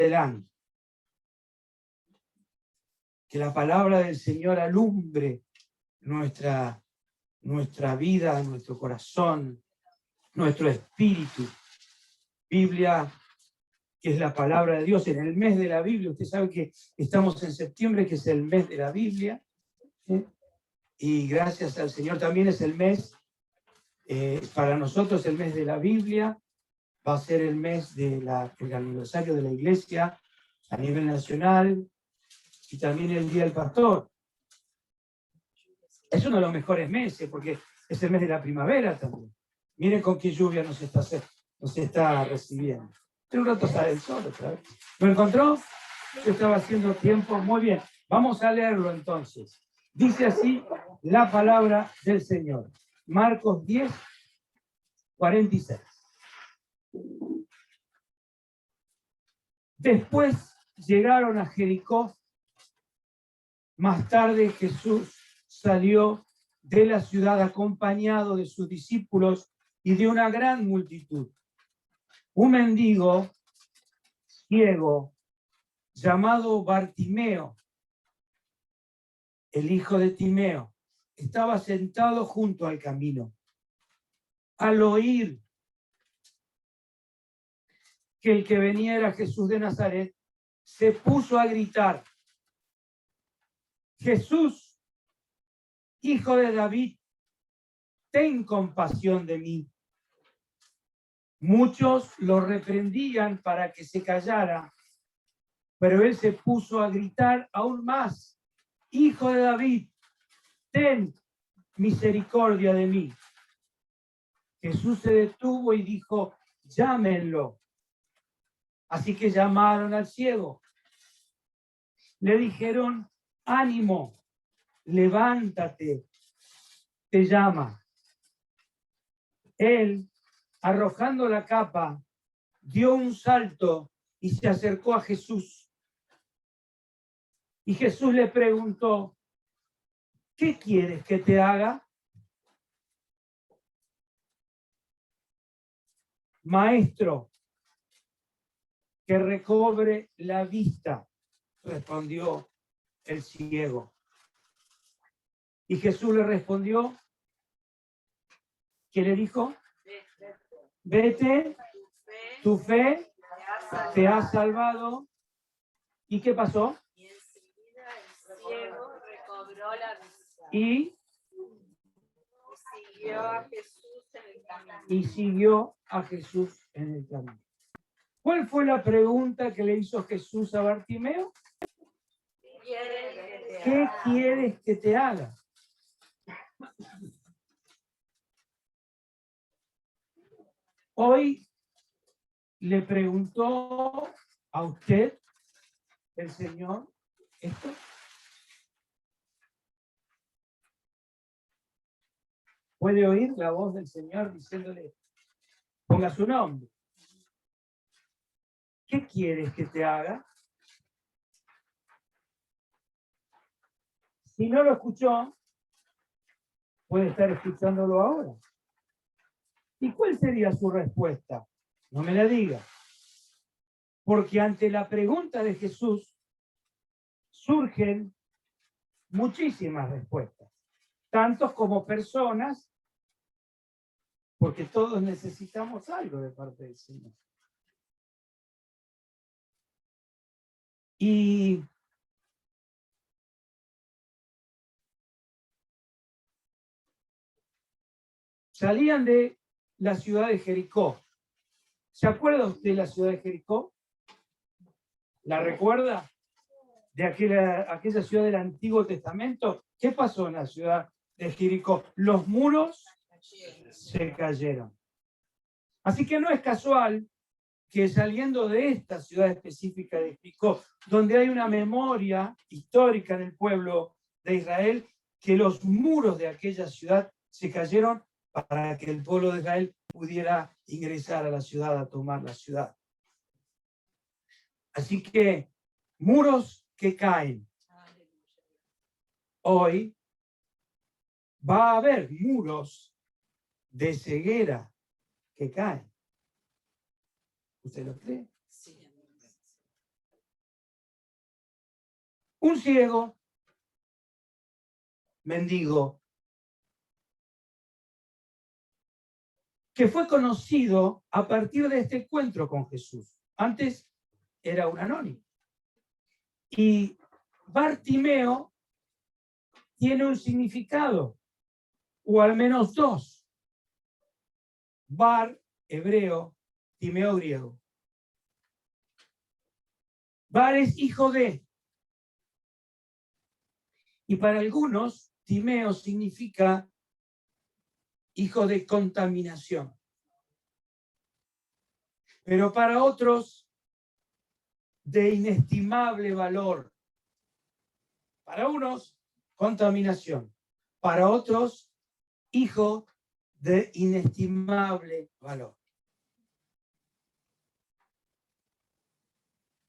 adelante. Que la palabra del Señor alumbre nuestra vida, nuestro corazón, nuestro espíritu. Biblia, que es la palabra de Dios, en el mes de la Biblia. Usted sabe que estamos en septiembre, que es el mes de la Biblia, ¿sí? Y gracias al Señor también es el mes, para nosotros el mes de la Biblia, va a ser el mes del aniversario de la Iglesia a nivel nacional y también el Día del Pastor. Es uno de los mejores meses porque es el mes de la primavera también. Miren con qué lluvia nos está recibiendo. En un rato sale el sol otra vez. ¿Lo encontró? Yo estaba haciendo tiempo. Muy bien. Vamos a leerlo entonces. Dice así la palabra del Señor. Marcos 10, 46. Después llegaron a Jericó. Más tarde Jesús salió de la ciudad acompañado de sus discípulos y de una gran multitud. Un mendigo ciego llamado Bartimeo, el hijo de Timeo, estaba sentado junto al camino. Al oír que el que venía era Jesús de Nazaret, se puso a gritar: Jesús, hijo de David, ten compasión de mí. Muchos lo reprendían para que se callara, pero él se puso a gritar aún más: Hijo de David, ten misericordia de mí. Jesús se detuvo y dijo: llámenlo. Así que llamaron al ciego. Le dijeron: ánimo, levántate, te llama. Él, arrojando la capa, dio un salto y se acercó a Jesús. Y Jesús le preguntó: ¿qué quieres que te haga? Maestro, que recobre la vista, respondió el ciego. Y Jesús le respondió, ¿qué le dijo? Vete, tu fe te ha salvado. ¿Y qué pasó? Y enseguida el ciego recobró la vista. Y siguió a Jesús en el camino. Y siguió a Jesús en el camino. ¿Cuál fue la pregunta que le hizo Jesús a Bartimeo? ¿Qué quieres que te haga? Hoy le preguntó a usted el Señor esto. ¿Puede oír la voz del Señor diciéndole, ponga su nombre? ¿Qué quieres que te haga? Si no lo escuchó, puede estar escuchándolo ahora. ¿Y cuál sería su respuesta? No me la diga. Porque ante la pregunta de Jesús surgen muchísimas respuestas, tantos como personas, porque todos necesitamos algo de parte del Señor. Y salían de la ciudad de Jericó. ¿Se acuerda usted de la ciudad de Jericó? ¿La recuerda? De aquella ciudad del Antiguo Testamento. ¿Qué pasó en la ciudad de Jericó? Los muros se cayeron. Así que no es casual que saliendo de esta ciudad específica de Jericó, donde hay una memoria histórica en el pueblo de Israel, que los muros de aquella ciudad se cayeron para que el pueblo de Israel pudiera ingresar a la ciudad, a tomar la ciudad. Así que muros que caen. Hoy va a haber muros de ceguera que caen. ¿Usted lo cree? Un ciego, mendigo, que fue conocido a partir de este encuentro con Jesús. Antes era un anónimo. Y Bartimeo tiene un significado, o al menos dos. Bar, hebreo, Timeo, griego. Bar es hijo de. Y para algunos, Timeo significa hijo de contaminación. Pero para otros, de inestimable valor. Para unos, contaminación. Para otros, hijo de inestimable valor.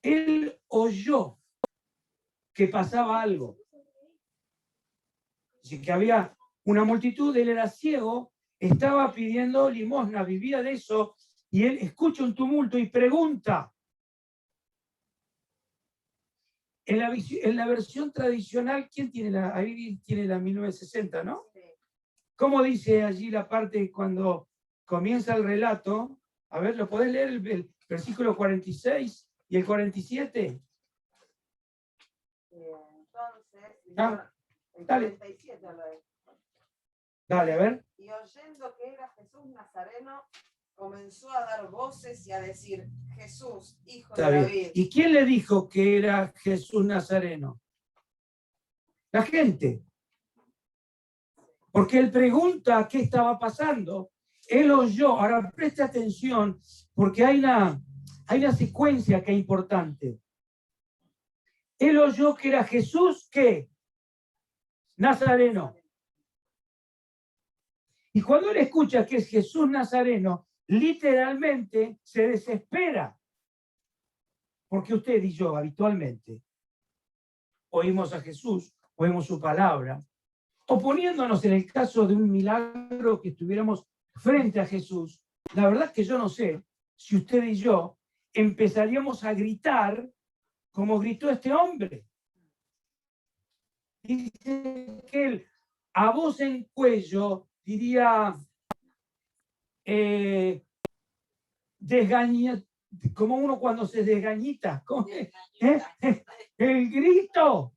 Él oyó que pasaba algo. Así que había una multitud, él era ciego, estaba pidiendo limosna, vivía de eso, y él escucha un tumulto y pregunta. En la versión tradicional, ¿quién tiene la? Ahí tiene la 1960, ¿no? ¿Cómo dice allí la parte cuando comienza el relato? A ver, ¿lo podés leer el versículo 46 y el 47? Entonces, el dale. 47 lo es. Dale, a ver. Y oyendo que era Jesús Nazareno, comenzó a dar voces y a decir: Jesús, hijo de David. ¿Y quién le dijo que era Jesús Nazareno? La gente. Porque él pregunta qué estaba pasando. Él oyó. Ahora preste atención, porque hay una secuencia que es importante. Él oyó que era Jesús, ¿qué? Nazareno. Y cuando él escucha que es Jesús Nazareno, literalmente se desespera. Porque usted y yo habitualmente oímos a Jesús, oímos su palabra, o poniéndonos en el caso de un milagro que estuviéramos frente a Jesús, la verdad es que yo no sé si usted y yo empezaríamos a gritar como gritó este hombre. Dice que él, a voz en cuello, diría, como uno cuando se desgañita, el grito,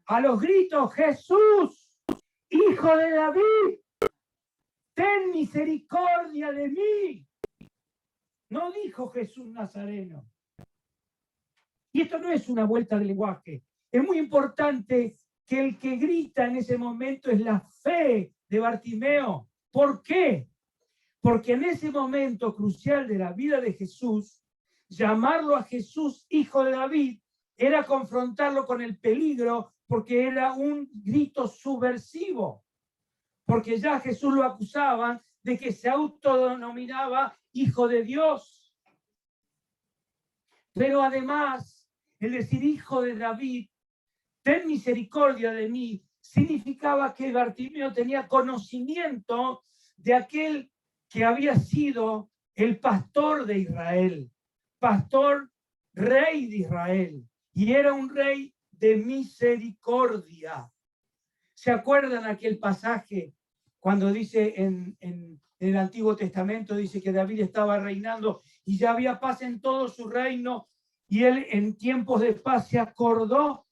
a los gritos: Jesús, hijo de David, ten misericordia de mí. No dijo Jesús Nazareno. Y esto no es una vuelta de lenguaje. Es muy importante que el que grita en ese momento es la fe de Bartimeo. ¿Por qué? Porque en ese momento crucial de la vida de Jesús, llamarlo a Jesús hijo de David era confrontarlo con el peligro, porque era un grito subversivo. Porque ya Jesús lo acusaban de que se autodenominaba hijo de Dios. Pero además, el decir hijo de David, ten misericordia de mí, significaba que Bartimeo tenía conocimiento de aquel que había sido el pastor de Israel, pastor, rey de Israel, y era un rey de misericordia. ¿Se acuerdan aquel pasaje cuando dice en el Antiguo Testamento, dice que David estaba reinando y ya había paz en todo su reino, y él en tiempos de paz se acordó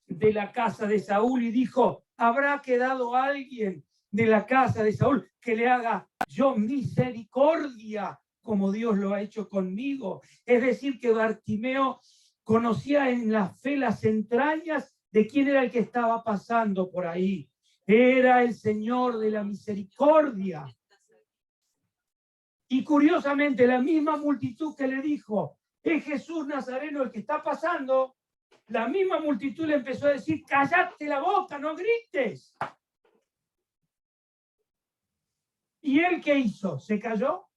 de la casa de Saúl y dijo: ¿habrá quedado alguien de la casa de Saúl que le haga yo misericordia como Dios lo ha hecho conmigo? Es decir, que Bartimeo conocía en la fe las entrañas de quién era el que estaba pasando por ahí. Era el Señor de la misericordia. Y curiosamente, la misma multitud que le dijo: es Jesús Nazareno el que está pasando, la misma multitud le empezó a decir: cállate la boca, no grites. ¿Y él qué hizo? ¿Se cayó?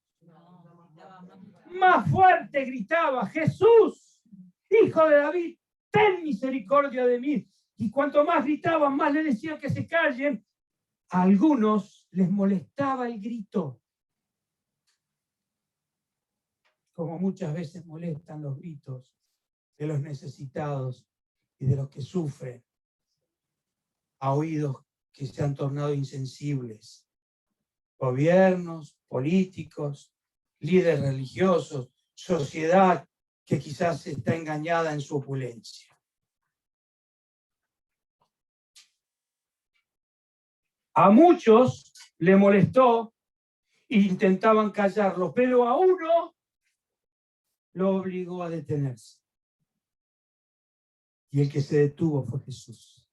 Más fuerte gritaba: Jesús, hijo de David, ten misericordia de mí. Y cuanto más gritaban, más le decían que se callen. A algunos les molestaba el grito, como muchas veces molestan los gritos de los necesitados y de los que sufren, a oídos que se han tornado insensibles, gobiernos, políticos, líderes religiosos, sociedad que quizás está engañada en su opulencia. A muchos le molestó e intentaban callarlo, pero a uno lo obligó a detenerse. Y el que se detuvo fue Jesús,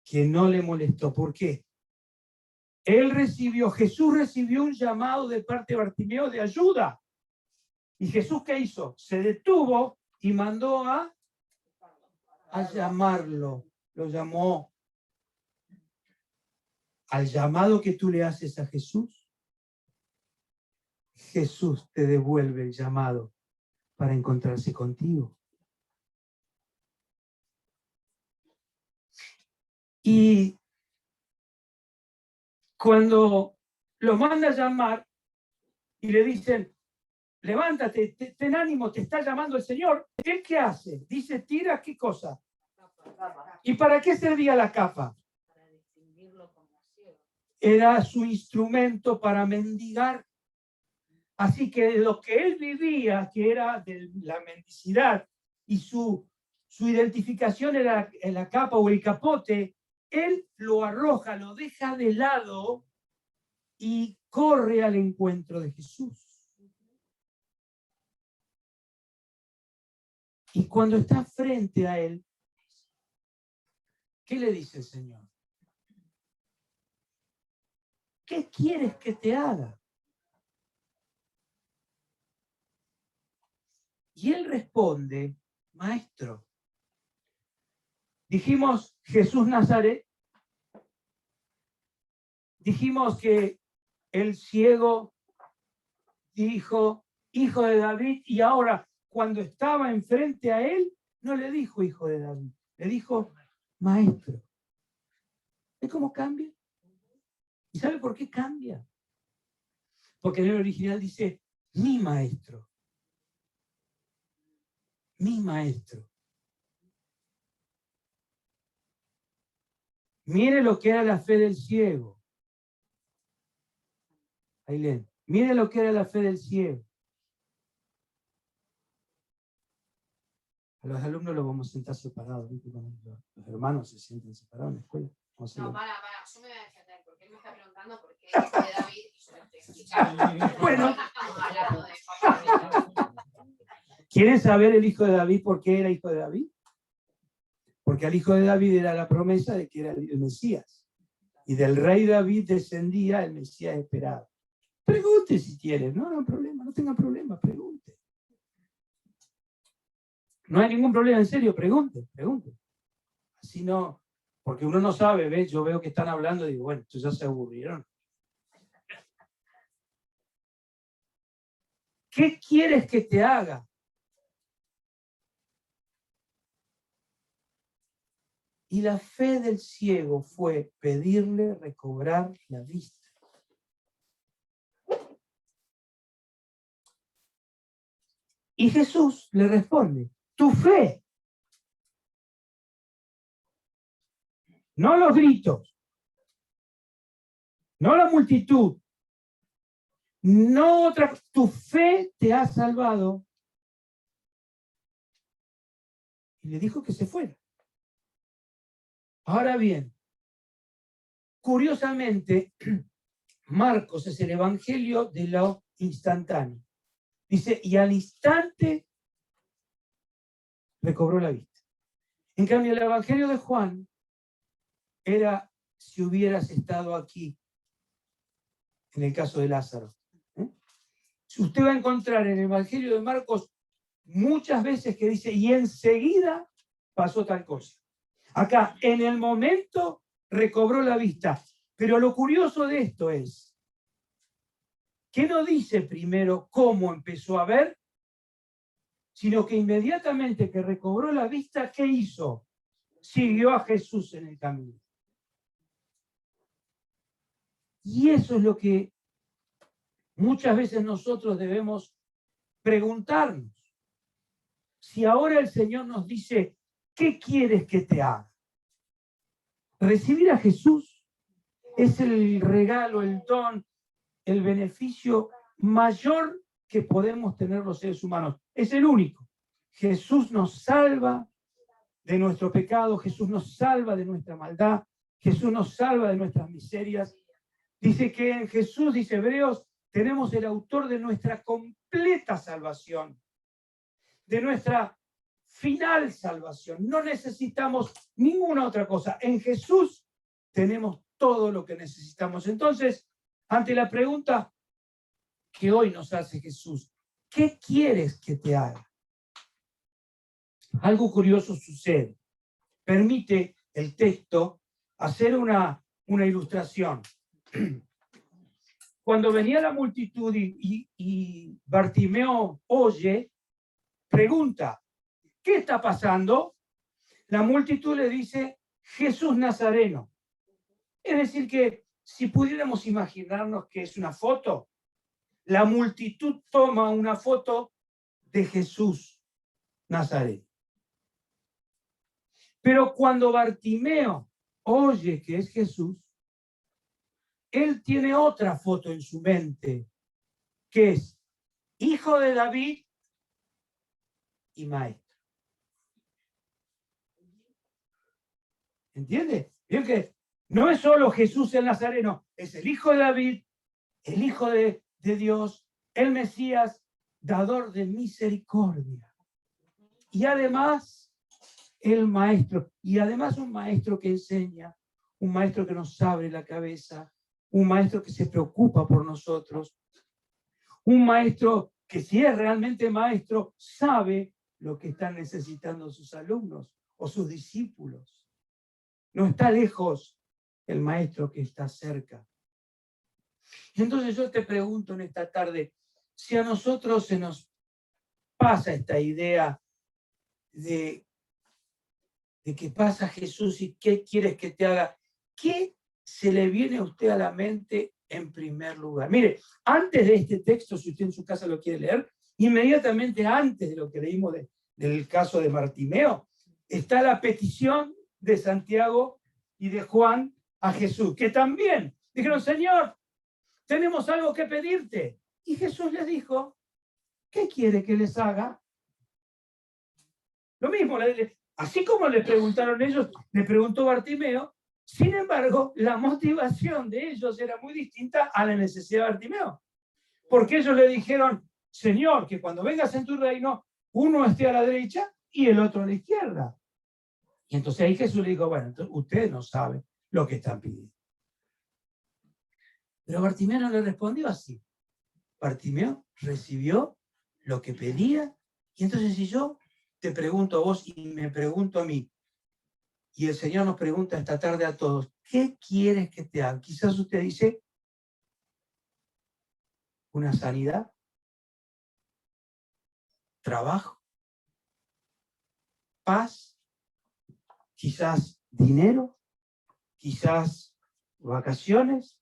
que no le molestó. ¿Por qué? Jesús recibió un llamado de parte de Bartimeo de ayuda. ¿Y Jesús qué hizo? Se detuvo y mandó a llamarlo. Lo llamó. Al llamado que tú le haces a Jesús, Jesús te devuelve el llamado para encontrarse contigo. Y cuando lo manda a llamar y le dicen, levántate, ten ánimo, te está llamando el Señor, ¿él qué hace? Dice, tira, ¿qué cosa? ¿Y para qué servía la capa? Para distinguirlo como ciego. Era su instrumento para mendigar. Así que lo que él vivía, que era de la mendicidad, y su identificación era en la capa o el capote, él lo arroja, lo deja de lado y corre al encuentro de Jesús. Y cuando está frente a él, ¿qué le dice el Señor? ¿Qué quieres que te haga? Y él responde, maestro. Dijimos Jesús Nazaret. Dijimos que el ciego dijo, hijo de David, y ahora cuando estaba enfrente a él, no le dijo hijo de David, le dijo maestro. ¿Ves cómo cambia? ¿Y sabe por qué cambia? Porque en el original dice mi maestro. Mi maestro. Mire lo que era la fe del ciego. Ailén, mire lo que era la fe del ciego. A los alumnos los vamos a sentar separados. Los hermanos se sienten separados en la escuela. No, para, yo me voy a defender, porque él me está preguntando por qué es hijo de David y yo le estoy explicando. Bueno. Estamos hablando de papá. ¿Quieren saber el hijo de David por qué era hijo de David? Porque al hijo de David era la promesa de que era el Mesías. Y del rey David descendía el Mesías esperado. Pregunte si quieren, no hay problema, no tengan problema, pregunte. No hay ningún problema, en serio, pregunte. Así no, porque uno no sabe, ¿ves? Yo veo que están hablando y digo, bueno, estos ya se aburrieron. ¿Qué quieres que te haga? Y la fe del ciego fue pedirle recobrar la vista. Y Jesús le responde, tu fe. No los gritos, no la multitud, no otra, tu fe te ha salvado. Y le dijo que se fuera. Ahora bien, curiosamente, Marcos es el evangelio de lo instantáneo. Dice, y al instante recobró la vista. En cambio, el evangelio de Juan era si hubieras estado aquí, en el caso de Lázaro. Usted va a encontrar en el evangelio de Marcos muchas veces que dice, y enseguida pasó tal cosa. Acá, en el momento, recobró la vista. Pero lo curioso de esto es que no dice primero cómo empezó a ver, sino que inmediatamente que recobró la vista, ¿qué hizo? Siguió a Jesús en el camino. Y eso es lo que muchas veces nosotros debemos preguntarnos. Si ahora el Señor nos dice, ¿qué quieres que te haga? Recibir a Jesús es el regalo, el don, el beneficio mayor que podemos tener los seres humanos. Es el único. Jesús nos salva de nuestro pecado, Jesús nos salva de nuestra maldad, Jesús nos salva de nuestras miserias. Dice que en Jesús, dice Hebreos, tenemos el autor de nuestra completa salvación, de nuestra final salvación. No necesitamos ninguna otra cosa. En Jesús tenemos todo lo que necesitamos. Entonces, ante la pregunta que hoy nos hace Jesús, ¿qué quieres que te haga? Algo curioso sucede. Permite el texto hacer una ilustración. Cuando venía la multitud y Bartimeo oye, pregunta, ¿qué está pasando? La multitud le dice, Jesús Nazareno. Es decir que si pudiéramos imaginarnos que es una foto, la multitud toma una foto de Jesús Nazareno. Pero cuando Bartimeo oye que es Jesús, él tiene otra foto en su mente, que es hijo de David y maestro. ¿Entiende? Bien que no es solo Jesús el Nazareno, es el hijo de David, el hijo de Dios, el Mesías, dador de misericordia. Y además, el maestro. Y además un maestro que enseña, un maestro que nos abre la cabeza, un maestro que se preocupa por nosotros, un maestro que si es realmente maestro, sabe lo que están necesitando sus alumnos o sus discípulos. No está lejos el maestro que está cerca. Entonces yo te pregunto en esta tarde, si a nosotros se nos pasa esta idea de que pasa Jesús y qué quieres que te haga, ¿qué se le viene a usted a la mente en primer lugar? Mire, antes de este texto, si usted en su casa lo quiere leer, inmediatamente antes de lo que leímos del caso de Bartimeo, está la petición de Santiago y de Juan a Jesús, que también dijeron, Señor, tenemos algo que pedirte. Y Jesús les dijo, ¿qué quiere que les haga? Lo mismo, así como le preguntaron ellos, le preguntó Bartimeo. Sin embargo, la motivación de ellos era muy distinta a la necesidad de Bartimeo. Porque ellos le dijeron, Señor, que cuando vengas en tu reino, uno esté a la derecha y el otro a la izquierda. Y entonces ahí Jesús le dijo, bueno, entonces ustedes no saben lo que están pidiendo. Pero Bartimeo no le respondió así. Bartimeo recibió lo que pedía. Y entonces si yo te pregunto a vos y me pregunto a mí, y el Señor nos pregunta esta tarde a todos, ¿qué quieres que te haga? Quizás usted dice, una sanidad, trabajo, paz, quizás dinero, quizás vacaciones,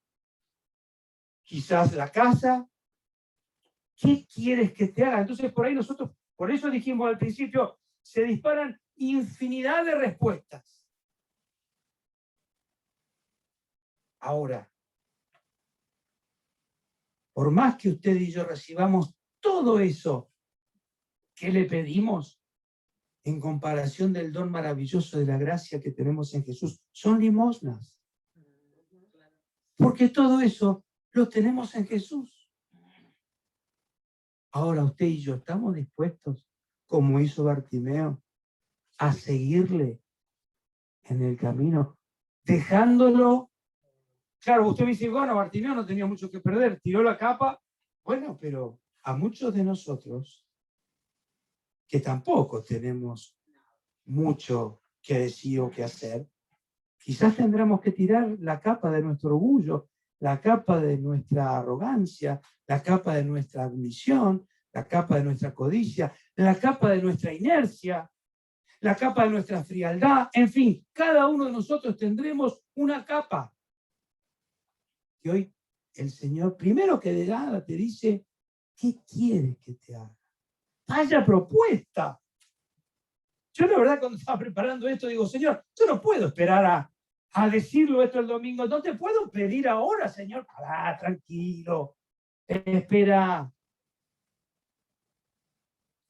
quizás la casa. ¿Qué quieres que te haga? Entonces por ahí nosotros, por eso dijimos al principio, se disparan infinidad de respuestas. Ahora, por más que usted y yo recibamos todo eso que le pedimos, en comparación del don maravilloso de la gracia que tenemos en Jesús, son limosnas. Porque todo eso lo tenemos en Jesús. Ahora usted y yo estamos dispuestos, como hizo Bartimeo, a seguirle en el camino, dejándolo. Claro, usted me dice, bueno, Bartimeo no tenía mucho que perder, tiró la capa. Bueno, pero a muchos de nosotros, que tampoco tenemos mucho que decir o que hacer, quizás tendremos que tirar la capa de nuestro orgullo, la capa de nuestra arrogancia, la capa de nuestra ambición, la capa de nuestra codicia, la capa de nuestra inercia, la capa de nuestra frialdad. En fin, cada uno de nosotros tendremos una capa. Y hoy el Señor, primero que de nada, te dice, ¿qué quieres que te haga? Vaya propuesta. Yo la verdad cuando estaba preparando esto digo, Señor, yo no puedo esperar a decirlo esto el domingo. No te puedo pedir ahora, Señor. Tranquilo. Espera.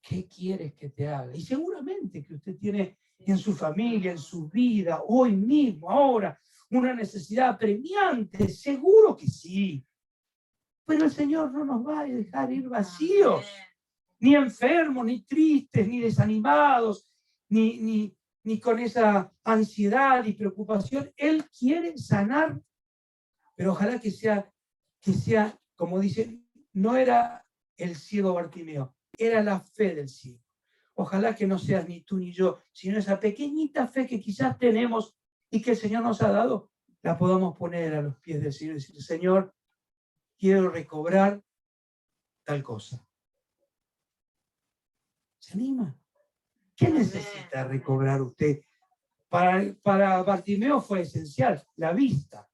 ¿Qué quieres que te haga? Y seguramente que usted tiene en su familia, en su vida, hoy mismo, ahora, una necesidad apremiante. Seguro que sí. Pero el Señor no nos va a dejar ir vacíos, ni enfermos, ni tristes, ni desanimados, ni con esa ansiedad y preocupación. Él quiere sanar, pero ojalá que sea, como dicen, no era el ciego Bartimeo, era la fe del ciego. Ojalá que no seas ni tú ni yo, sino esa pequeñita fe que quizás tenemos y que el Señor nos ha dado, la podamos poner a los pies del Señor y decir, Señor, quiero recobrar tal cosa. ¿Se anima? ¿Qué necesita recobrar usted? Para Bartimeo fue esencial, la vista.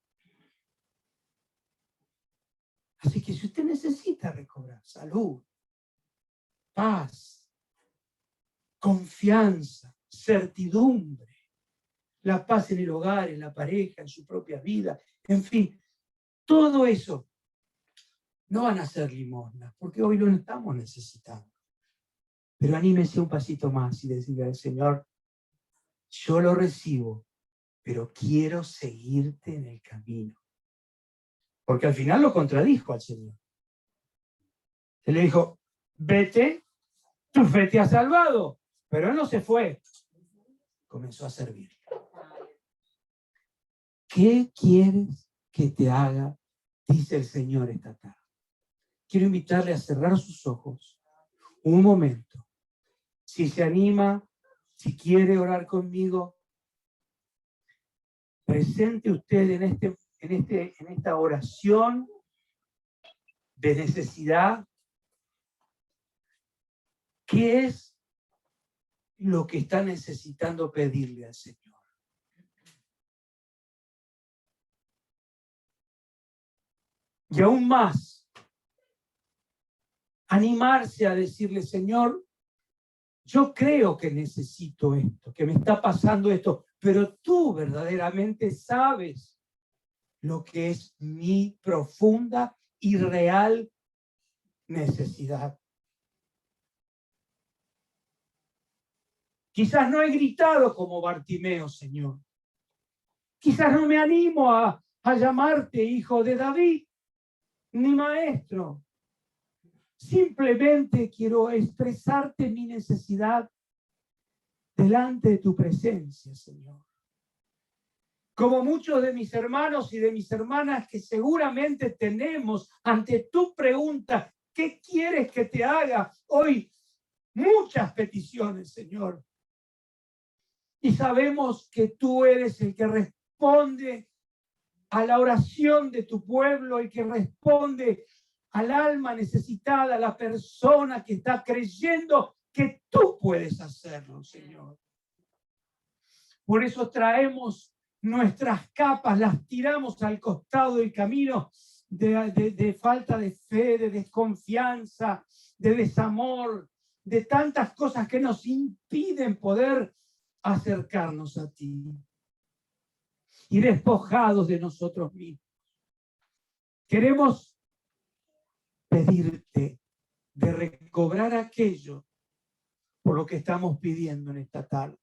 Así que si usted necesita recobrar salud, paz, confianza, certidumbre, la paz en el hogar, en la pareja, en su propia vida, en fin, todo eso no van a ser limosnas, porque hoy lo estamos necesitando. Pero anímese un pasito más y decirle al Señor, yo lo recibo, pero quiero seguirte en el camino. Porque al final lo contradijo al Señor. Él le dijo, vete, tu fe te ha salvado. Pero él no se fue. Comenzó a servir. ¿Qué quieres que te haga? Dice el Señor esta tarde. Quiero invitarle a cerrar sus ojos un momento. Si se anima, si quiere orar conmigo, presente usted en esta oración de necesidad. ¿Qué es lo que está necesitando pedirle al Señor? Y aún más, animarse a decirle, Señor, yo creo que necesito esto, que me está pasando esto, pero tú verdaderamente sabes lo que es mi profunda y real necesidad. Quizás no he gritado como Bartimeo, Señor. Quizás no me animo a llamarte hijo de David, ni maestro. Simplemente quiero expresarte mi necesidad delante de tu presencia, Señor. Como muchos de mis hermanos y de mis hermanas que seguramente tenemos ante tu pregunta, ¿qué quieres que te haga? Hoy muchas peticiones, Señor. Y sabemos que tú eres el que responde a la oración de tu pueblo, el que responde al alma necesitada, a la persona que está creyendo que tú puedes hacerlo, Señor. Por eso traemos nuestras capas, las tiramos al costado del camino de falta de fe, de desconfianza, de desamor, de tantas cosas que nos impiden poder acercarnos a ti. Y despojados de nosotros mismos. Queremos pedirte de recobrar aquello por lo que estamos pidiendo en esta tarde.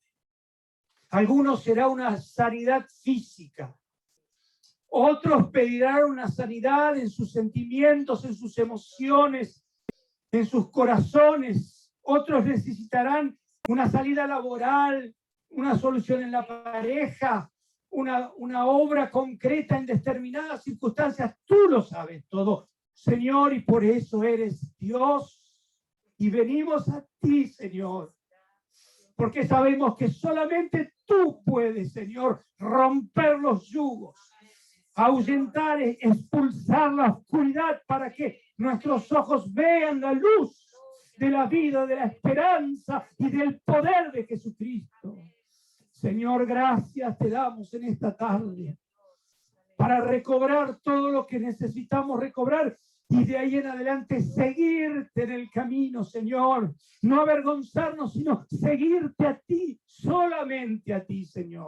Algunos será una sanidad física. Otros pedirán una sanidad en sus sentimientos, en sus emociones, en sus corazones. Otros necesitarán una salida laboral, una solución en la pareja, una obra concreta en determinadas circunstancias. Tú lo sabes todo, Señor, y por eso eres Dios. Y venimos a ti, Señor, porque sabemos que solamente tú puedes, Señor, romper los yugos, ahuyentar, expulsar la oscuridad para que nuestros ojos vean la luz de la vida, de la esperanza y del poder de Jesucristo. Señor, gracias te damos en esta tarde para recobrar todo lo que necesitamos recobrar y de ahí en adelante seguirte en el camino, Señor. No avergonzarnos, sino seguirte a ti, solamente a ti, Señor.